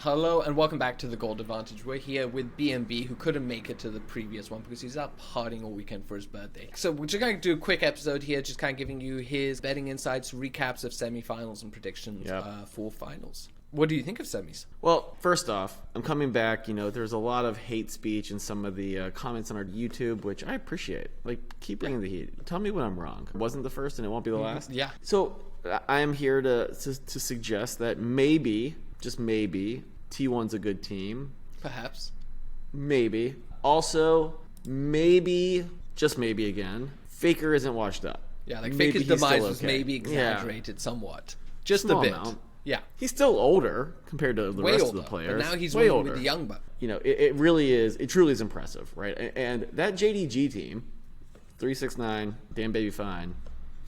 Hello and welcome back to the Gold Advantage. We're here with BNB, who couldn't make it to the previous one because he's out partying all weekend for his birthday. So we're just going to do a quick episode here, just kind of giving you his betting insights, recaps of semifinals and predictions for finals. What do you think of semis? Well, first off, I'm coming back. You know, there's a lot of hate speech in some of the comments on our YouTube, which I appreciate. Like, keep bringing the heat. Tell me when I'm wrong. It wasn't the first and it won't be the last. Yeah. So I am here to suggest that maybe, just maybe, T1's a good team. Perhaps. Maybe. Also, maybe, just maybe again, Faker isn't washed up. Yeah, like maybe Faker's demise was maybe exaggerated somewhat. Just Small a bit. Amount. Yeah. He's still older compared to the rest of the players. But now he's way winning older with the young buck. You know, it really is. It truly is impressive, right? And that JDG team, 369, damn baby fine,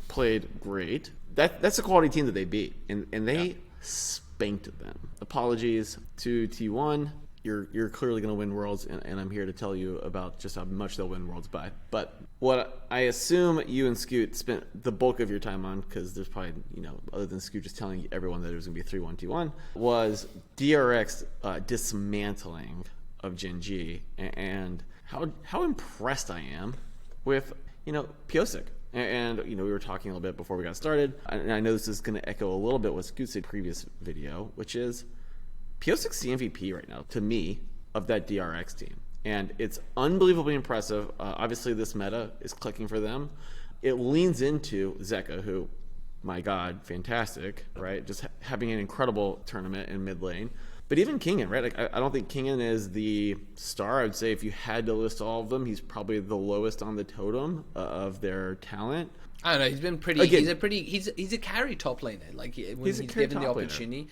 played great. That's a quality team that they beat, and they spanked them. Apologies to T1. You're clearly going to win Worlds, and I'm here to tell you about just how much they'll win Worlds by. But what I assume you and Scoot spent the bulk of your time on, because there's probably, you know, other than Scoot just telling everyone that it was going to be 3-1 T1, was DRX dismantling of Gen.G and how impressed I am with, you know, Pyosik. And, you know, we were talking a little bit before we got started, and I know this is going to echo a little bit what Scoot said previous video, which is Pyosik's the MVP right now, to me, of that DRX team. And it's unbelievably impressive. Obviously, this meta is clicking for them. It leans into Zeka, who, my God, fantastic, right? Just having an incredible tournament in mid lane. But even Kingen, right? Like, I don't think Kingen is the star. I would say if you had to list all of them, he's probably the lowest on the totem of their talent. I don't know. He's been pretty. Again, he's a carry top laner. Like when he's given the opportunity.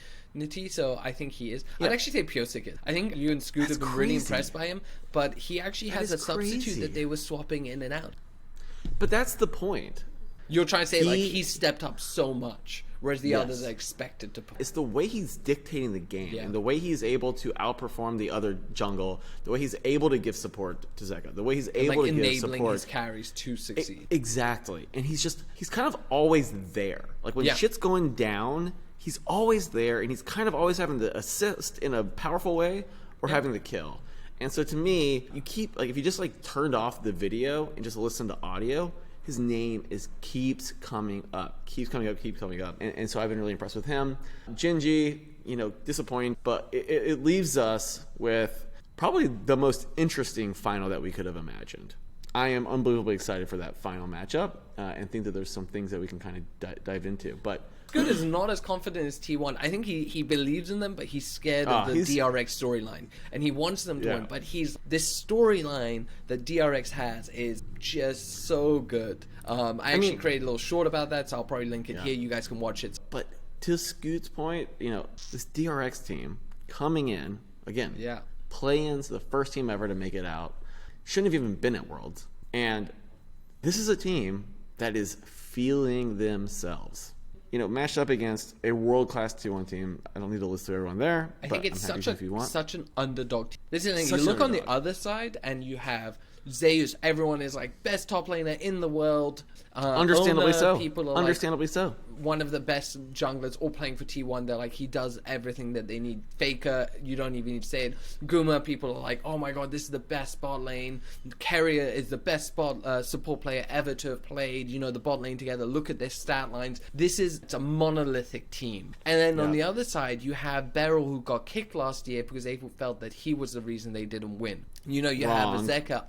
So I think he is. I'd actually say Pyosik is. I think you and Scoot have been really impressed by him, but he actually has a substitute that they were swapping in and out. But that's the point. You're trying to say like he's stepped up so much, whereas the others are expected to. It's the way he's dictating the game, and the way he's able to outperform the other jungle, the way he's able to give support to Zeka, the way he's able to give support, enabling his carries to succeed. Exactly, and he's kind of always there. Like when shit's going down, he's always there, and he's kind of always having to assist in a powerful way or having the kill. And so to me, you keep like if you just like turned off the video and just listen to audio, his name keeps coming up. And so I've been really impressed with him. Gen.G, you know, disappointing, but it leaves us with probably the most interesting final that we could have imagined. I am unbelievably excited for that final matchup and think that there's some things that we can kind of dive into. But Good is not as confident as T1. I think he believes in them, but he's scared of the DRX storyline. And he wants them to win, but this storyline that DRX has is just so good. I actually created a little short about that, so I'll probably link it here. You guys can watch it. But to Scoot's point, you know, this DRX team coming in, again, play-ins, the first team ever to make it out, shouldn't have even been at Worlds. And this is a team that is feeling themselves. You know, mashed up against a world-class T1 team. I don't need to list through everyone there. I think it's such an underdog team. This is the thing. You look on the other side, and you have Zeus. Everyone is like best top laner in the world. Understandably Oner, so. People are Understandably so. One of the best junglers, all playing for T1. They're like, he does everything that they need. Faker, you don't even need to say it. Guma, people are like, oh my god, this is the best bot lane. Carrier is the best support player ever to have played. You know, the bot lane together. Look at their stat lines. It's a monolithic team. And then on the other side, you have Beryl, who got kicked last year because they felt that he was the reason they didn't win. You know, you have Zeka,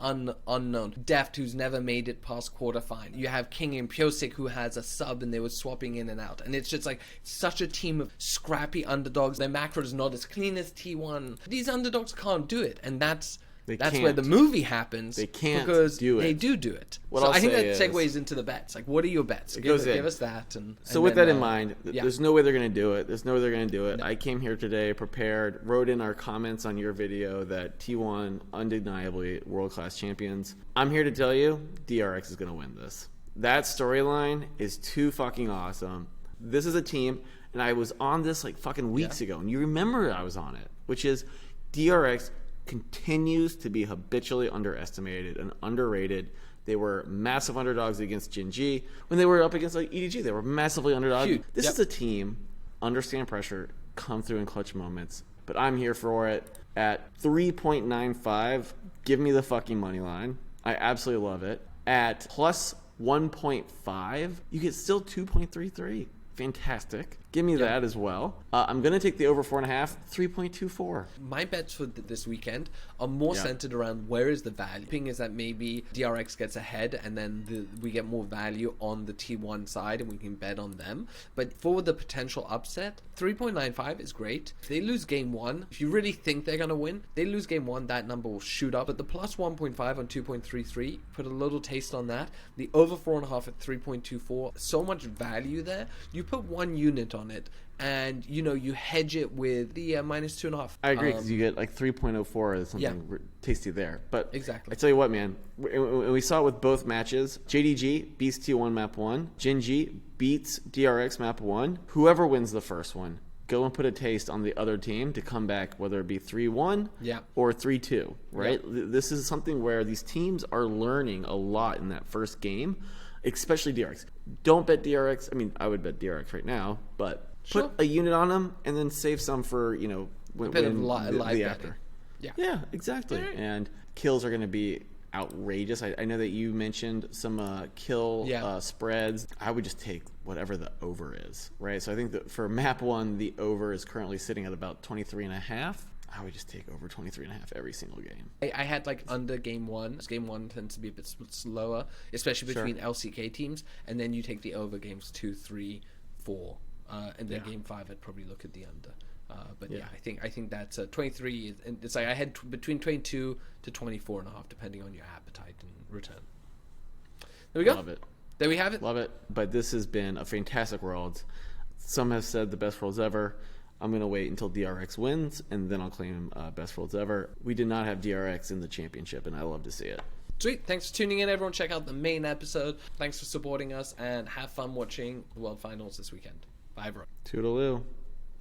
unknown. Deft, who's never made it past quarterfinal. You have King and Pyosik, who has a sub, and they were swapping in and out. And it's just like such a team of scrappy underdogs. Their macro is not as clean as T1. These underdogs can't do it. And that's where the movie happens. They can't because do it. They do it. I think that segues into the bets. Like, what are your bets? Give us that. So with that in mind, there's no way they're going to do it. No. I came here today prepared, wrote in our comments on your video that T1 undeniably world-class champions. I'm here to tell you, DRX is going to win this. That storyline is too fucking awesome. This is a team, and I was on this like fucking weeks ago, and you remember I was on it, which is DRX continues to be habitually underestimated and underrated. They were massive underdogs against Gen.G. When they were up against like EDG, they were massively underdogs. This is a team, understand pressure, come through in clutch moments, but I'm here for it. At 3.95, give me the fucking money line. I absolutely love it. At plus 1.5, you get still 2.33. Fantastic. Give me that as well. I'm going to take the over 4.5, 3.24. My bets for this weekend are more centered around where is the value. The thing is that maybe DRX gets ahead and then we get more value on the T1 side and we can bet on them. But for the potential upset, 3.95 is great. If they lose game 1, if you really think they're going to win, they lose game 1, that number will shoot up. But the plus 1.5 on 2.33, put a little taste on that. The over 4.5 at 3.24, so much value there. You put 1 unit on it and you hedge it with the minus 2.5. I agree, because you get like 3.04 or something tasty there. But exactly, I tell you what, man, we saw it with both matches. JDG beats T1 map 1, GenG beats DRX map 1. Whoever wins the first one, go and put a taste on the other team to come back, whether it be 3-1 or 3-2, right? This is something where these teams are learning a lot in that first game, especially DRX. Don't bet DRX. I mean, I would bet DRX right now, but put a unit on them and then save some for, when the after. Yeah, exactly. Right. And kills are going to be outrageous. I know that you mentioned some kill spreads. I would just take whatever the over is, right? So I think that for map 1, the over is currently sitting at about 23.5. I would just take over 23.5 every single game. I had like under game 1. Game 1 tends to be a bit slower, especially between LCK teams. And then you take the over games 2, 3, 4. And then game 5, I'd probably look at the under. But I think that's 23. And it's like I had between 22 to 24.5, depending on your appetite and return. There we go. Love it. There we have it. Love it. But this has been a fantastic world. Some have said the best worlds ever. I'm going to wait until DRX wins, and then I'll claim best worlds ever. We did not have DRX in the championship, and I love to see it. Sweet. Thanks for tuning in, everyone. Check out the main episode. Thanks for supporting us, and have fun watching the World Finals this weekend. Bye, bro. Toodaloo.